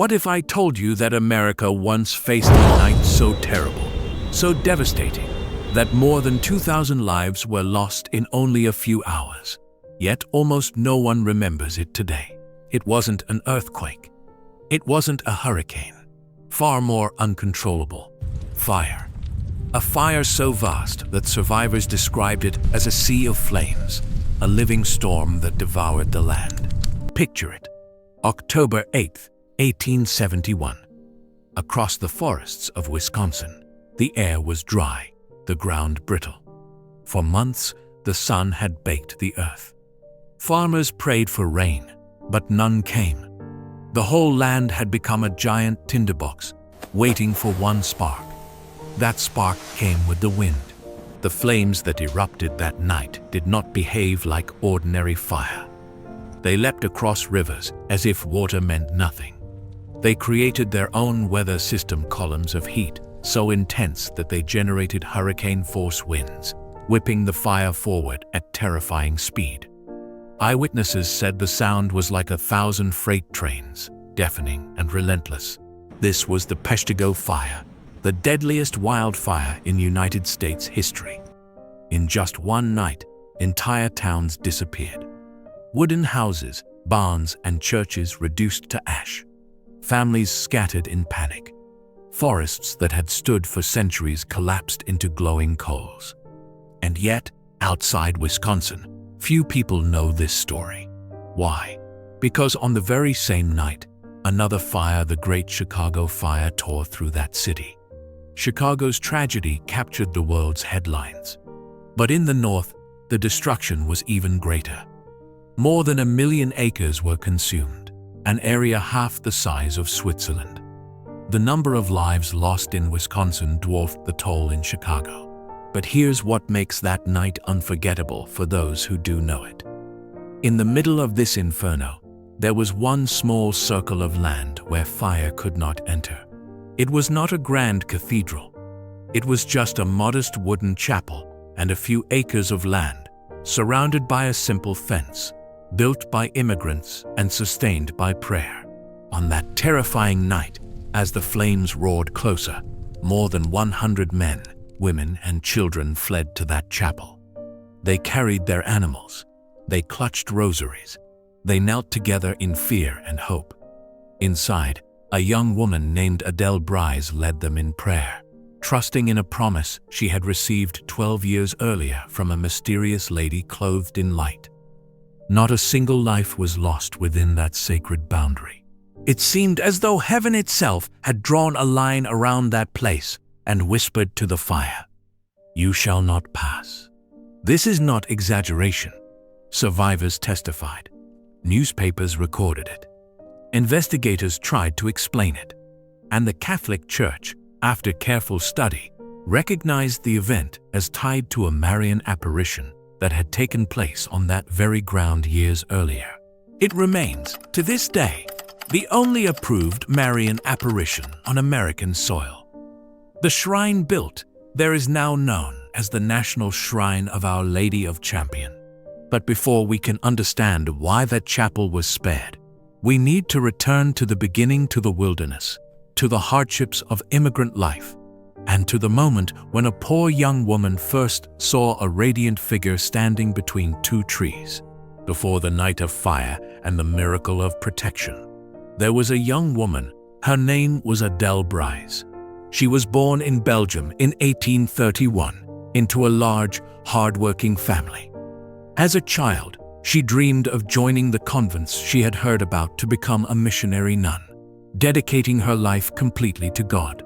What if I told you that America once faced a night so terrible, so devastating, that more than 2,000 lives were lost in only a few hours? Yet almost no one remembers it today. It wasn't an earthquake. It wasn't a hurricane. Far more uncontrollable. Fire. A fire so vast that survivors described it as a sea of flames, a living storm that devoured the land. Picture it. October 8th, 1871. Across the forests of Wisconsin, the air was dry, the ground brittle. For months, the sun had baked the earth. Farmers prayed for rain, but none came. The whole land had become a giant tinderbox, waiting for one spark. That spark came with the wind. The flames that erupted that night did not behave like ordinary fire. They leapt across rivers as if water meant nothing. They created their own weather system columns of heat, so intense that they generated hurricane-force winds, whipping the fire forward at terrifying speed. Eyewitnesses said the sound was like 1,000 freight trains, deafening and relentless. This was the Peshtigo Fire, the deadliest wildfire in United States history. In just one night, entire towns disappeared. Wooden houses, barns, and churches reduced to ash. Families scattered in panic. Forests that had stood for centuries collapsed into glowing coals. And yet, outside Wisconsin, few people know this story. Why? Because on the very same night, another fire, the Great Chicago Fire, tore through that city. Chicago's tragedy captured the world's headlines. But in the north, the destruction was even greater. More than 1 million acres were consumed, an area half the size of Switzerland. The number of lives lost in Wisconsin dwarfed the toll in Chicago. But here's what makes that night unforgettable for those who do know it. In the middle of this inferno, there was one small circle of land where fire could not enter. It was not a grand cathedral. It was just a modest wooden chapel and a few acres of land, surrounded by a simple fence, built by immigrants and sustained by prayer. On that terrifying night, as the flames roared closer, more than 100 men, women, and children fled to that chapel. They carried their animals. They clutched rosaries. They knelt together in fear and hope. Inside, a young woman named Adele Bryce led them in prayer, trusting in a promise she had received 12 years earlier from a mysterious lady clothed in light. Not a single life was lost within that sacred boundary. It seemed as though heaven itself had drawn a line around that place and whispered to the fire, "You shall not pass." This is not exaggeration. Survivors testified. Newspapers recorded it. Investigators tried to explain it. And the Catholic Church, after careful study, recognized the event as tied to a Marian apparition that had taken place on that very ground years earlier. It remains, to this day, the only approved Marian apparition on American soil. The shrine built there is now known as the National Shrine of Our Lady of Champion. But before we can understand why that chapel was spared, we need to return to the beginning, to the wilderness, to the hardships of immigrant life, and to the moment when a poor young woman first saw a radiant figure standing between two trees. Before the night of fire and the miracle of protection, there was a young woman. Her name was Adele Bryce. She was born in Belgium in 1831 into a large, hard-working family. As a child, she dreamed of joining the convents she had heard about to become a missionary nun, dedicating her life completely to God.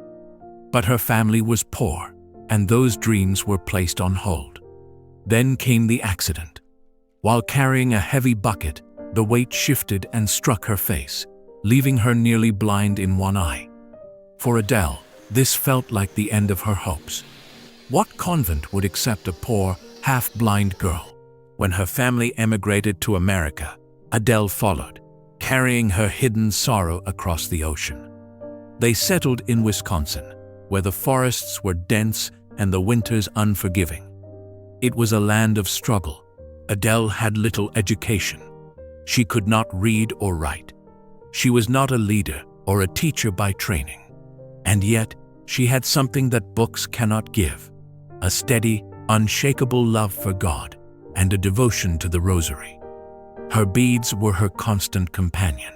But her family was poor, and those dreams were placed on hold. Then came the accident. While carrying a heavy bucket, the weight shifted and struck her face, leaving her nearly blind in one eye. For Adele, this felt like the end of her hopes. What convent would accept a poor, half-blind girl? When her family emigrated to America, Adele followed, carrying her hidden sorrow across the ocean. They settled in Wisconsin, where the forests were dense and the winters unforgiving. It was a land of struggle. Adele had little education. She could not read or write. She was not a leader, or a teacher by training. And yet, she had something that books cannot give: a steady, unshakable love for God and a devotion to the rosary. Her beads were her constant companion.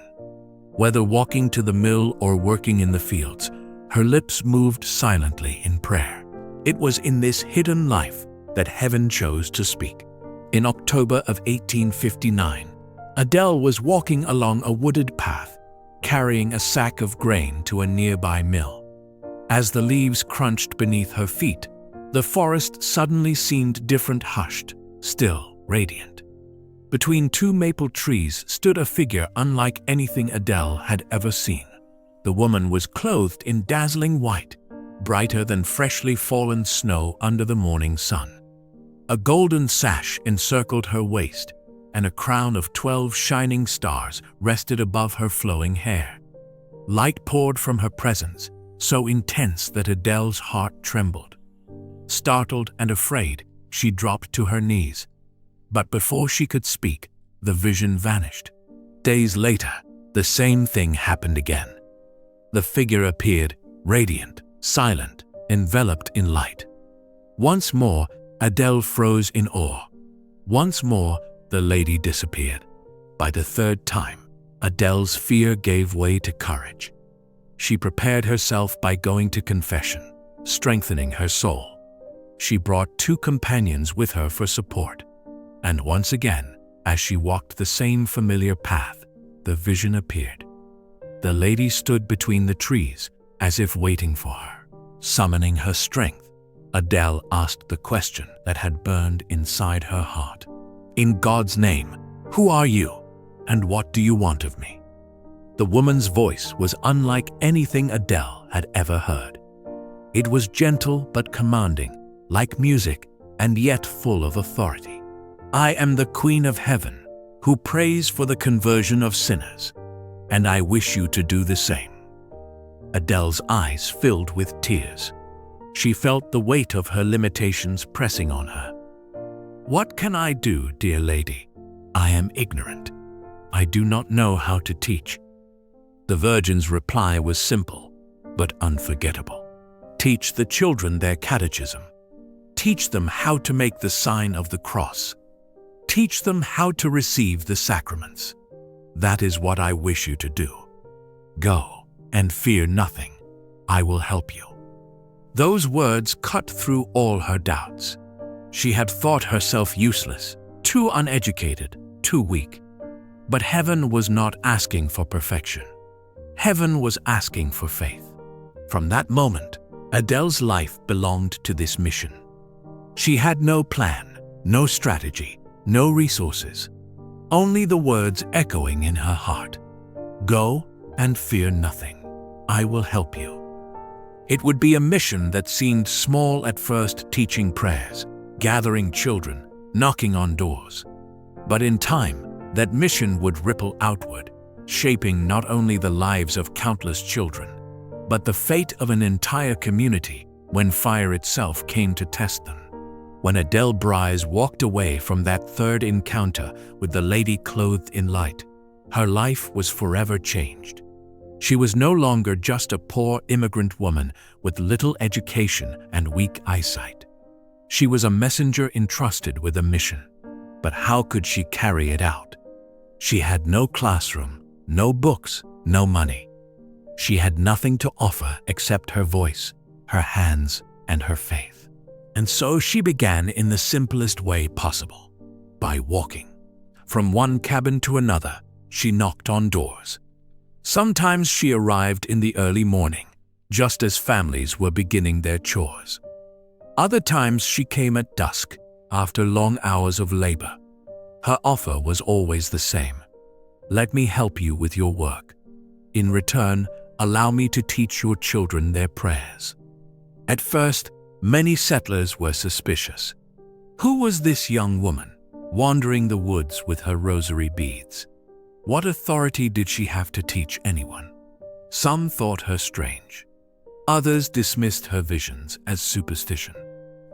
Whether walking to the mill or working in the fields, her lips moved silently in prayer. It was in this hidden life that heaven chose to speak. In October of 1859, Adele was walking along a wooded path, carrying a sack of grain to a nearby mill. As the leaves crunched beneath her feet, the forest suddenly seemed different, hushed, still, radiant. Between two maple trees stood a figure unlike anything Adele had ever seen. The woman was clothed in dazzling white, brighter than freshly fallen snow under the morning sun. A golden sash encircled her waist, and a crown of 12 shining stars rested above her flowing hair. Light poured from her presence, so intense that Adele's heart trembled. Startled and afraid, she dropped to her knees. But before she could speak, the vision vanished. Days later, the same thing happened again. The figure appeared, radiant, silent, enveloped in light. Once more, Adele froze in awe. Once more, the lady disappeared. By the third time, Adele's fear gave way to courage. She prepared herself by going to confession, strengthening her soul. She brought 2 companions with her for support. And once again, as she walked the same familiar path, the vision appeared. The lady stood between the trees, as if waiting for her. Summoning her strength, Adele asked the question that had burned inside her heart. "In God's name, who are you, and what do you want of me?" The woman's voice was unlike anything Adele had ever heard. It was gentle but commanding, like music, and yet full of authority. "I am the Queen of Heaven, who prays for the conversion of sinners, and I wish you to do the same." Adele's eyes filled with tears. She felt the weight of her limitations pressing on her. "What can I do, dear lady? I am ignorant. I do not know how to teach." The Virgin's reply was simple, but unforgettable. "Teach the children their catechism. Teach them how to make the sign of the cross. Teach them how to receive the sacraments. That is what I wish you to do. Go, and fear nothing. I will help you." Those words cut through all her doubts. She had thought herself useless, too uneducated, too weak. But heaven was not asking for perfection. Heaven was asking for faith. From that moment, Adele's life belonged to this mission. She had no plan, no strategy, no resources. Only the words echoing in her heart. "Go and fear nothing. I will help you." It would be a mission that seemed small at first, teaching prayers, gathering children, knocking on doors. But in time, that mission would ripple outward, shaping not only the lives of countless children, but the fate of an entire community when fire itself came to test them. When Adele Bryce walked away from that third encounter with the lady clothed in light, her life was forever changed. She was no longer just a poor immigrant woman with little education and weak eyesight. She was a messenger entrusted with a mission. But how could she carry it out? She had no classroom, no books, no money. She had nothing to offer except her voice, her hands, and her faith. And so she began in the simplest way possible, by walking. From one cabin to another, she knocked on doors. Sometimes she arrived in the early morning, just as families were beginning their chores. Other times she came at dusk, after long hours of labor. Her offer was always the same. "Let me help you with your work. In return, allow me to teach your children their prayers." At first, many settlers were suspicious. Who was this young woman, wandering the woods with her rosary beads? What authority did she have to teach anyone? Some thought her strange. Others dismissed her visions as superstition.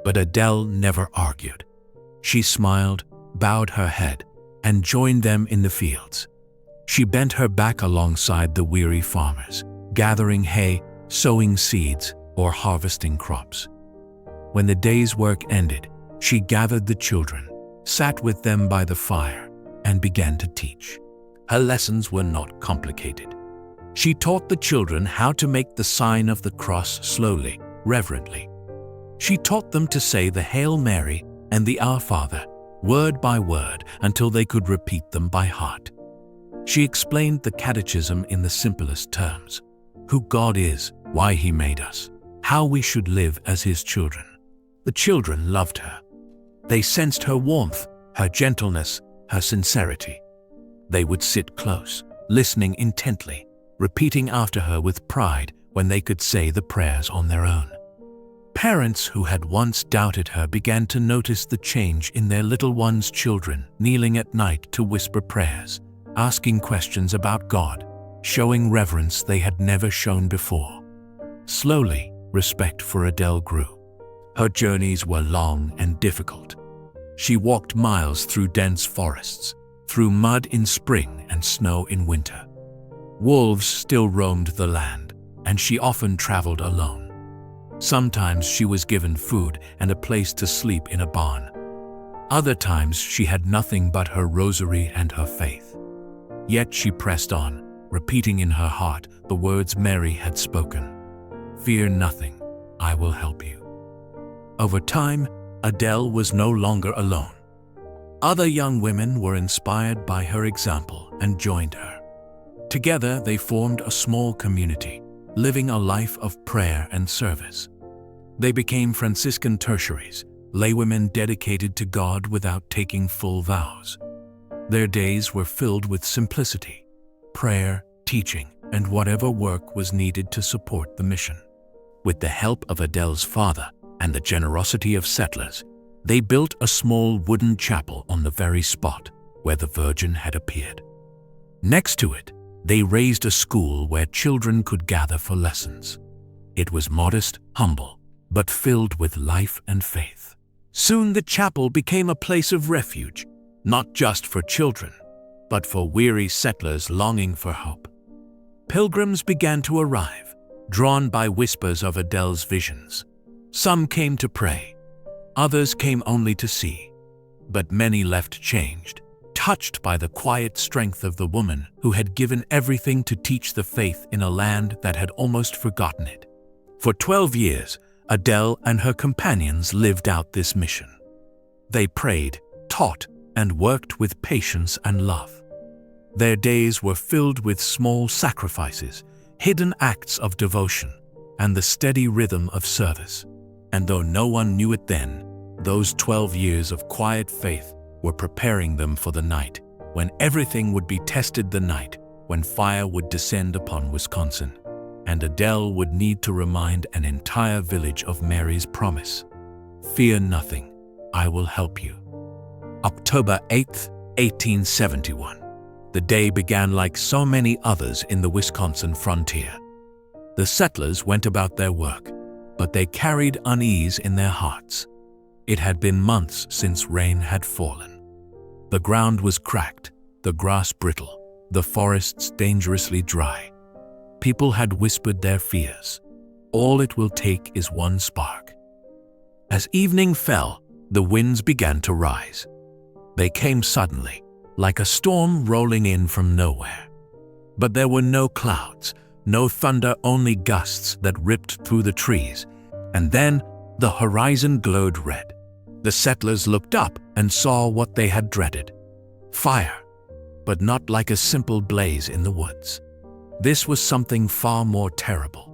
But Adele never argued. She smiled, bowed her head, and joined them in the fields. She bent her back alongside the weary farmers, gathering hay, sowing seeds, or harvesting crops. When the day's work ended, she gathered the children, sat with them by the fire, and began to teach. Her lessons were not complicated. She taught the children how to make the sign of the cross slowly, reverently. She taught them to say the Hail Mary and the Our Father, word by word, until they could repeat them by heart. She explained the catechism in the simplest terms: who God is, why He made us, how we should live as His children. The children loved her. They sensed her warmth, her gentleness, her sincerity. They would sit close, listening intently, repeating after her with pride when they could say the prayers on their own. Parents who had once doubted her began to notice the change in their little ones' children, kneeling at night to whisper prayers, asking questions about God, showing reverence they had never shown before. Slowly, respect for Adele grew. Her journeys were long and difficult. She walked miles through dense forests, through mud in spring and snow in winter. Wolves still roamed the land, and she often traveled alone. Sometimes she was given food and a place to sleep in a barn. Other times she had nothing but her rosary and her faith. Yet she pressed on, repeating in her heart the words Mary had spoken: "Fear nothing, I will help you." Over time, Adele was no longer alone. Other young women were inspired by her example and joined her. Together, they formed a small community, living a life of prayer and service. They became Franciscan tertiaries, laywomen dedicated to God without taking full vows. Their days were filled with simplicity, prayer, teaching, and whatever work was needed to support the mission. With the help of Adele's father and the generosity of settlers, they built a small wooden chapel on the very spot where the Virgin had appeared. Next to it, they raised a school where children could gather for lessons. It was modest, humble, but filled with life and faith. Soon the chapel became a place of refuge, not just for children, but for weary settlers longing for hope. Pilgrims began to arrive, drawn by whispers of Adele's visions. Some came to pray, others came only to see, but many left changed, touched by the quiet strength of the woman who had given everything to teach the faith in a land that had almost forgotten it. For 12 years, Adele and her companions lived out this mission. They prayed, taught, and worked with patience and love. Their days were filled with small sacrifices, hidden acts of devotion, and the steady rhythm of service. And though no one knew it then, those 12 years of quiet faith were preparing them for the night, when everything would be tested, the night when fire would descend upon Wisconsin, and Adele would need to remind an entire village of Mary's promise: "Fear nothing, I will help you." October 8, 1871. The day began like so many others in the Wisconsin frontier. The settlers went about their work, but they carried unease in their hearts. It had been months since rain had fallen. The ground was cracked, the grass brittle, the forests dangerously dry. People had whispered their fears. All it will take is one spark. As evening fell, the winds began to rise. They came suddenly, like a storm rolling in from nowhere. But there were no clouds, no thunder, only gusts that ripped through the trees. And then the horizon glowed red. The settlers looked up and saw what they had dreaded: fire, but not like a simple blaze in the woods. This was something far more terrible.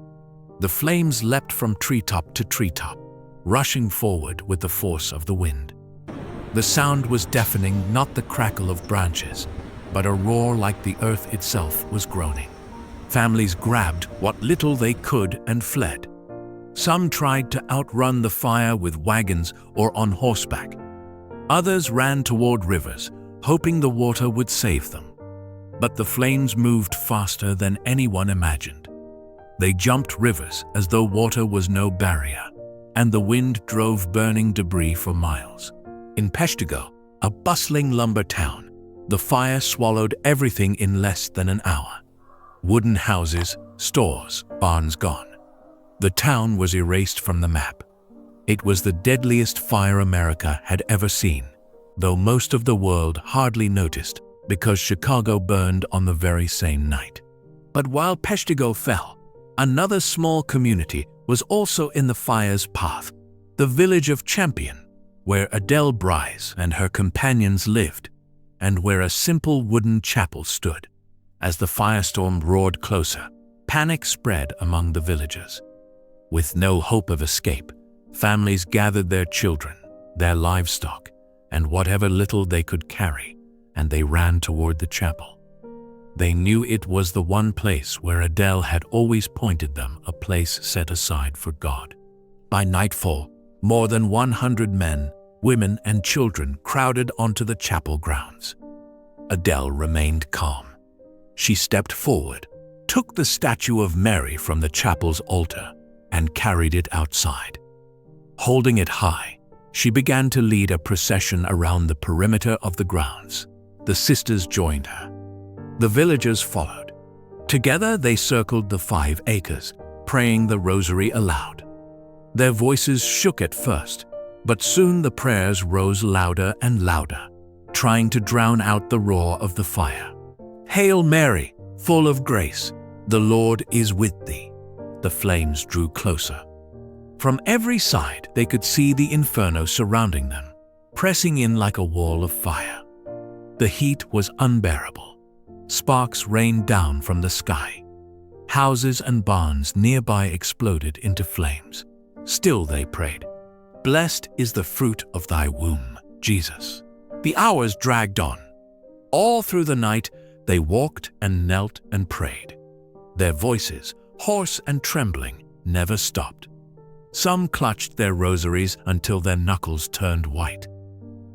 The flames leapt from treetop to treetop, rushing forward with the force of the wind. The sound was deafening, not the crackle of branches, but a roar like the earth itself was groaning. Families grabbed what little they could and fled. Some tried to outrun the fire with wagons or on horseback. Others ran toward rivers, hoping the water would save them. But the flames moved faster than anyone imagined. They jumped rivers as though water was no barrier, and the wind drove burning debris for miles. In Peshtigo, a bustling lumber town, The fire swallowed everything in less than an hour. Wooden houses, stores, barns gone. The town was erased from the map. It was the deadliest fire America had ever seen, though most of the world hardly noticed because Chicago burned on the very same night. But while Peshtigo fell, another small community was also in the fire's path, the village of Champion, where Adele Bryce and her companions lived, and where a simple wooden chapel stood. As the firestorm roared closer, panic spread among the villagers. With no hope of escape, families gathered their children, their livestock, and whatever little they could carry, and they ran toward the chapel. They knew it was the one place where Adele had always pointed them, a place set aside for God. By nightfall, more than 100 men, women, and children crowded onto the chapel grounds. Adele remained calm. She stepped forward, took the statue of Mary from the chapel's altar, and carried it outside. Holding it high, she began to lead a procession around the perimeter of the grounds. The sisters joined her. The villagers followed. Together they circled the 5 acres, praying the rosary aloud. Their voices shook at first, but soon the prayers rose louder and louder, trying to drown out the roar of the fire. "Hail Mary, full of grace, the Lord is with thee." The flames drew closer. From every side they could see the inferno surrounding them, pressing in like a wall of fire. The heat was unbearable. Sparks rained down from the sky. Houses and barns nearby exploded into flames. Still they prayed, "Blessed is the fruit of thy womb, Jesus." The hours dragged on. All through the night, they walked and knelt and prayed. Their voices, hoarse and trembling, never stopped. Some clutched their rosaries until their knuckles turned white.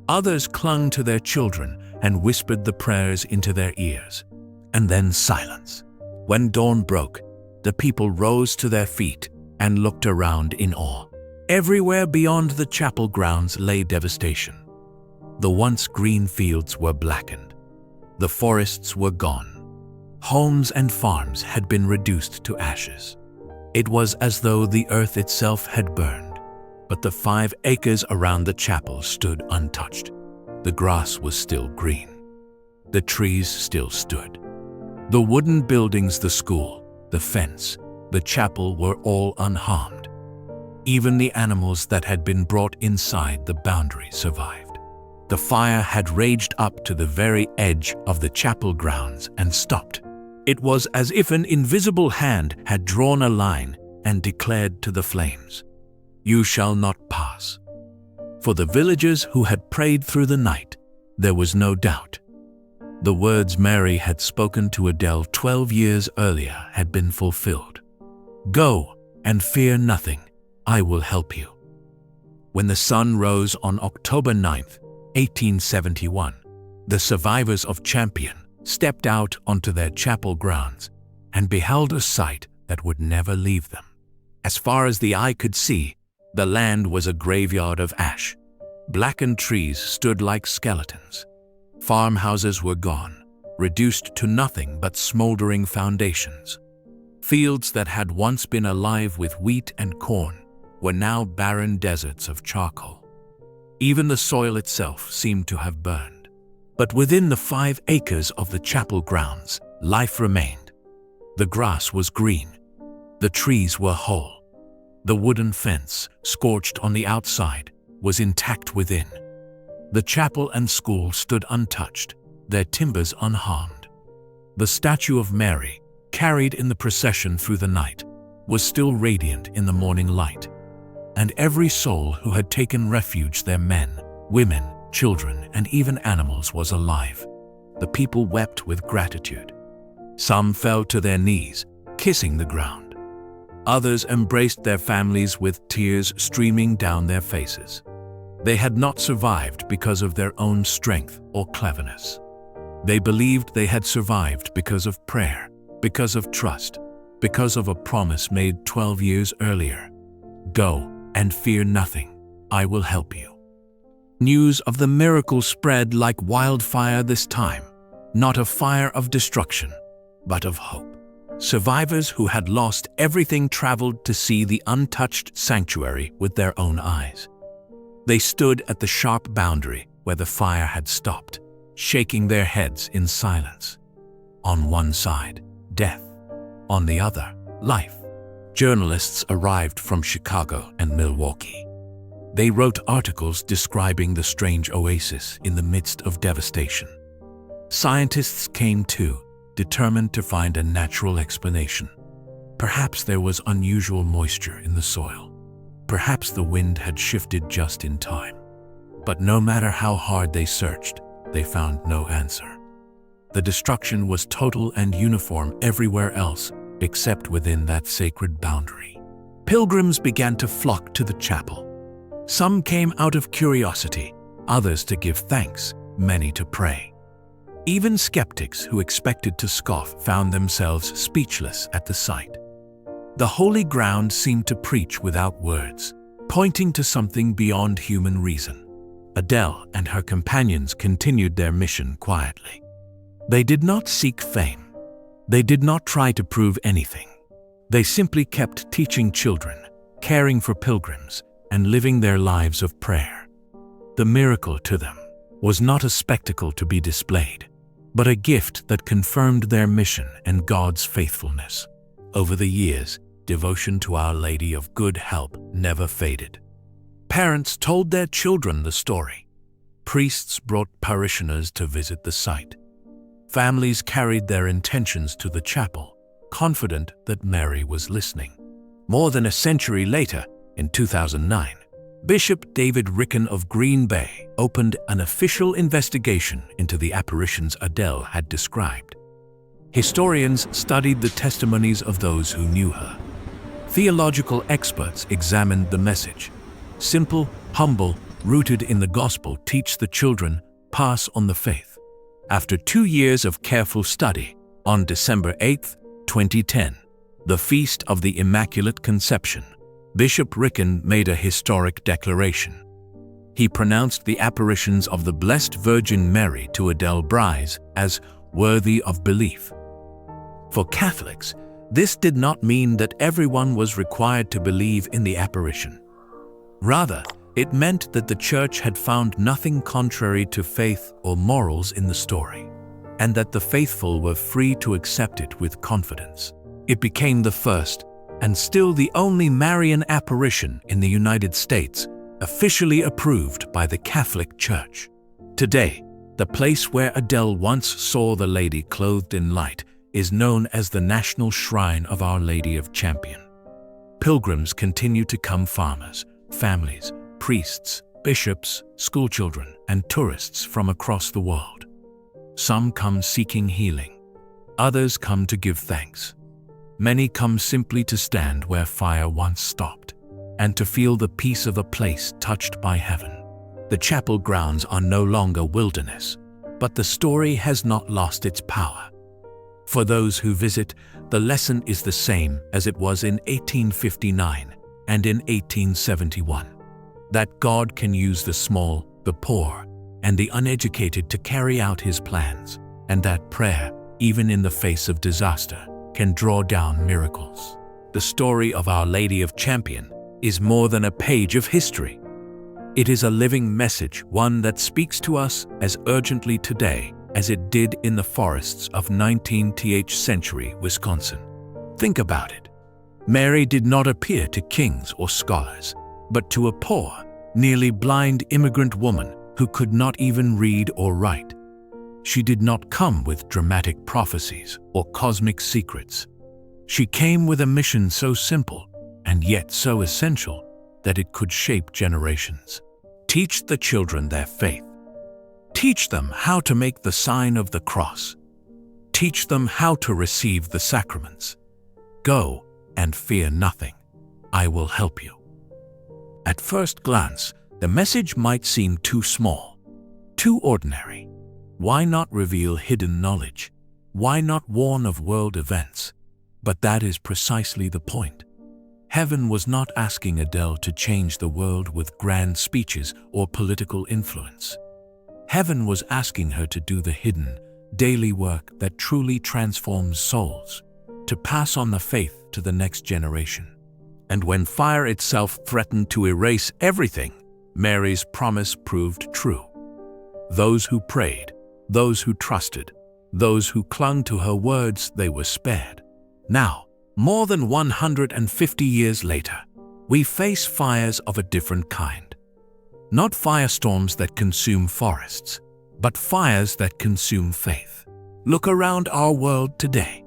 Others clung to their children and whispered the prayers into their ears. And then silence. When dawn broke, the people rose to their feet and looked around in awe. Everywhere beyond the chapel grounds lay devastation. The once green fields were blackened. The forests were gone. Homes and farms had been reduced to ashes. It was as though the earth itself had burned, but the 5 acres around the chapel stood untouched. The grass was still green. The trees still stood. The wooden buildings, the school, the fence, the chapel were all unharmed. Even the animals that had been brought inside the boundary survived. The fire had raged up to the very edge of the chapel grounds and stopped. It was as if an invisible hand had drawn a line and declared to the flames, "You shall not pass." For the villagers who had prayed through the night, there was no doubt. The words Mary had spoken to Adele 12 years earlier had been fulfilled. "Go and fear nothing, I will help you." When the sun rose on October 9th, 1871, the survivors of Champion stepped out onto their chapel grounds and beheld a sight that would never leave them. As far as the eye could see, the land was a graveyard of ash. Blackened trees stood like skeletons. Farmhouses were gone, reduced to nothing but smoldering foundations. Fields that had once been alive with wheat and corn were now barren deserts of charcoal. Even the soil itself seemed to have burned. But within the 5 acres of the chapel grounds, life remained. The grass was green. The trees were whole. The wooden fence, scorched on the outside, was intact within. The chapel and school stood untouched, their timbers unharmed. The statue of Mary, carried in the procession through the night, was still radiant in the morning light. And every soul who had taken refuge there, men, women, children, and even animals, was alive. The people wept with gratitude. Some fell to their knees, kissing the ground. Others embraced their families with tears streaming down their faces. They had not survived because of their own strength or cleverness. They believed they had survived because of prayer, because of trust, because of a promise made 12 years earlier. "Go and fear nothing, I will help you." News of the miracle spread like wildfire this time, not a fire of destruction, but of hope. Survivors who had lost everything traveled to see the untouched sanctuary with their own eyes. They stood at the sharp boundary where the fire had stopped, shaking their heads in silence. On one side, death. On the other, life. Journalists arrived from Chicago and Milwaukee. They wrote articles describing the strange oasis in the midst of devastation. Scientists came too, determined to find a natural explanation. Perhaps there was unusual moisture in the soil. Perhaps the wind had shifted just in time. But no matter how hard they searched, they found no answer. The destruction was total and uniform everywhere else except within that sacred boundary. Pilgrims began to flock to the chapel. Some came out of curiosity, others to give thanks, many to pray. Even skeptics who expected to scoff found themselves speechless at the sight. The holy ground seemed to preach without words, pointing to something beyond human reason. Adele and her companions continued their mission quietly. They did not seek fame. They did not try to prove anything. They simply kept teaching children, caring for pilgrims, and living their lives of prayer. The miracle to them was not a spectacle to be displayed, but a gift that confirmed their mission and God's faithfulness. Over the years, devotion to Our Lady of Good Help never faded. Parents told their children the story. Priests brought parishioners to visit the site. Families carried their intentions to the chapel, confident that Mary was listening. More than a century later, in 2009, Bishop David Ricken of Green Bay opened an official investigation into the apparitions Adele had described. Historians studied the testimonies of those who knew her. Theological experts examined the message. Simple, humble, rooted in the gospel, teach the children, pass on the faith. After 2 years of careful study, on December 8, 2010, the Feast of the Immaculate Conception, Bishop Ricken made a historic declaration. He pronounced the apparitions of the Blessed Virgin Mary to Adele Bryce as worthy of belief. For Catholics, this did not mean that everyone was required to believe in the apparition. Rather, it meant that the Church had found nothing contrary to faith or morals in the story, and that the faithful were free to accept it with confidence. It became the first, and still the only Marian apparition in the United States, officially approved by the Catholic Church. Today, the place where Adele once saw the Lady clothed in light is known as the National Shrine of Our Lady of Champion. Pilgrims continue to come, farmers, families, priests, bishops, schoolchildren, and tourists from across the world. Some come seeking healing. Others come to give thanks. Many come simply to stand where fire once stopped, and to feel the peace of a place touched by heaven. The chapel grounds are no longer wilderness, but the story has not lost its power. For those who visit, the lesson is the same as it was in 1859 and in 1871, that God can use the small, the poor, and the uneducated to carry out His plans, and that prayer, even in the face of disaster, can draw down miracles. The story of Our Lady of Champion is more than a page of history. It is a living message, one that speaks to us as urgently today as it did in the forests of 19th century Wisconsin. Think about it. Mary did not appear to kings or scholars, but to a poor, nearly blind immigrant woman who could not even read or write. She did not come with dramatic prophecies or cosmic secrets. She came with a mission so simple and yet so essential that it could shape generations. Teach the children their faith. Teach them how to make the sign of the cross. Teach them how to receive the sacraments. Go and fear nothing. I will help you. At first glance, the message might seem too small, too ordinary. Why not reveal hidden knowledge? Why not warn of world events? But that is precisely the point. Heaven was not asking Adele to change the world with grand speeches or political influence. Heaven was asking her to do the hidden, daily work that truly transforms souls, to pass on the faith to the next generation. And when fire itself threatened to erase everything, Mary's promise proved true. Those who prayed, those who trusted, those who clung to her words, they were spared. Now, more than 150 years later, we face fires of a different kind. Not firestorms that consume forests, but fires that consume faith. Look around our world today.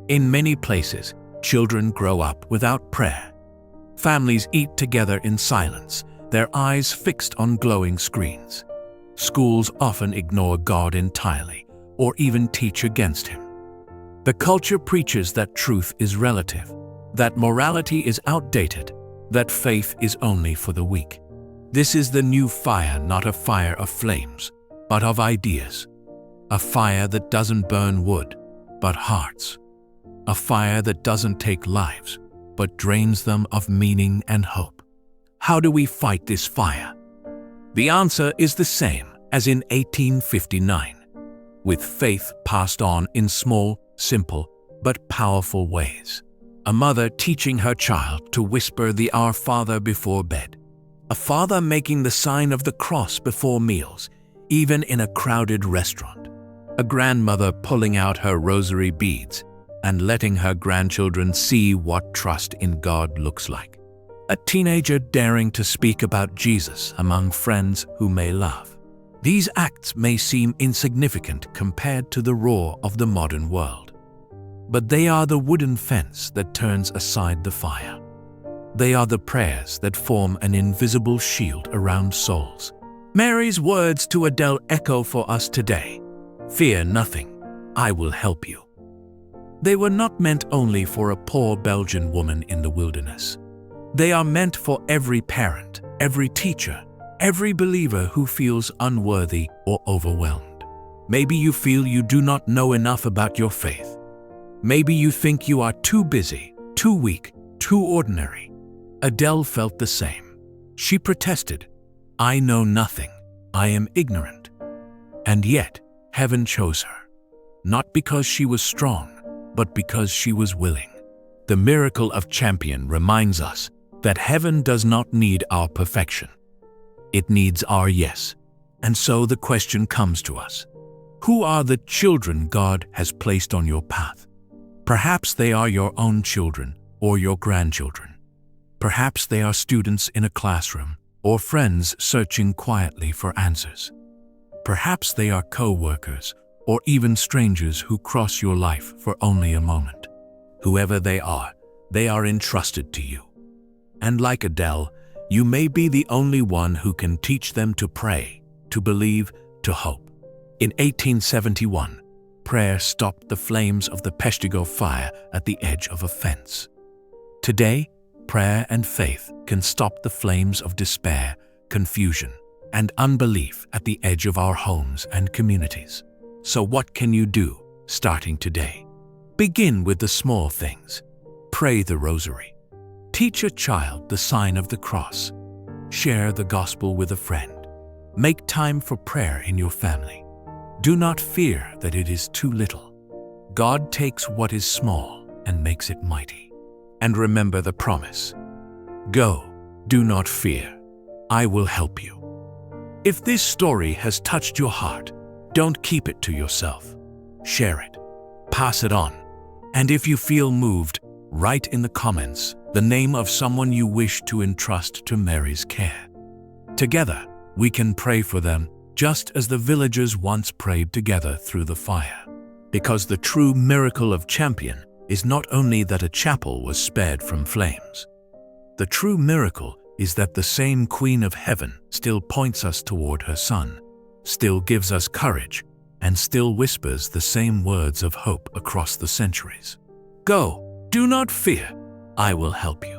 In many places, children grow up without prayer. Families eat together in silence, their eyes fixed on glowing screens. Schools often ignore God entirely, or even teach against Him. The culture preaches that truth is relative, that morality is outdated, that faith is only for the weak. This is the new fire, not a fire of flames, but of ideas. A fire that doesn't burn wood, but hearts. A fire that doesn't take lives, but drains them of meaning and hope. How do we fight this fire? The answer is the same as in 1859, with faith passed on in small, simple, but powerful ways. A mother teaching her child to whisper the Our Father before bed. A father making the sign of the cross before meals, even in a crowded restaurant. A grandmother pulling out her rosary beads and letting her grandchildren see what trust in God looks like. A teenager daring to speak about Jesus among friends who may laugh. These acts may seem insignificant compared to the roar of the modern world. But they are the wooden fence that turns aside the fire. They are the prayers that form an invisible shield around souls. Mary's words to Adele echo for us today. Fear nothing, I will help you. They were not meant only for a poor Belgian woman in the wilderness. They are meant for every parent, every teacher, every believer who feels unworthy or overwhelmed. Maybe you feel you do not know enough about your faith. Maybe you think you are too busy, too weak, too ordinary. Adele felt the same. She protested, I know nothing, I am ignorant. And yet, heaven chose her, not because she was strong, but because she was willing. The miracle of Champion reminds us that heaven does not need our perfection. It needs our yes. And so the question comes to us. Who are the children God has placed on your path? Perhaps they are your own children or your grandchildren. Perhaps they are students in a classroom or friends searching quietly for answers. Perhaps they are co-workers or even strangers who cross your life for only a moment. Whoever they are entrusted to you. And like Adele, you may be the only one who can teach them to pray, to believe, to hope. In 1871, prayer stopped the flames of the Peshtigo fire at the edge of a fence. Today, prayer and faith can stop the flames of despair, confusion, and unbelief at the edge of our homes and communities. So what can you do, starting today? Begin with the small things. Pray the rosary. Teach a child the sign of the cross. Share the gospel with a friend. Make time for prayer in your family. Do not fear that it is too little. God takes what is small and makes it mighty. And remember the promise. Go, do not fear. I will help you. If this story has touched your heart, don't keep it to yourself. Share it. Pass it on. And if you feel moved, write in the comments the name of someone you wish to entrust to Mary's care. Together, we can pray for them just as the villagers once prayed together through the fire. Because the true miracle of Champion is not only that a chapel was spared from flames. The true miracle is that the same Queen of Heaven still points us toward her Son, still gives us courage, and still whispers the same words of hope across the centuries. Go, do not fear, I will help you.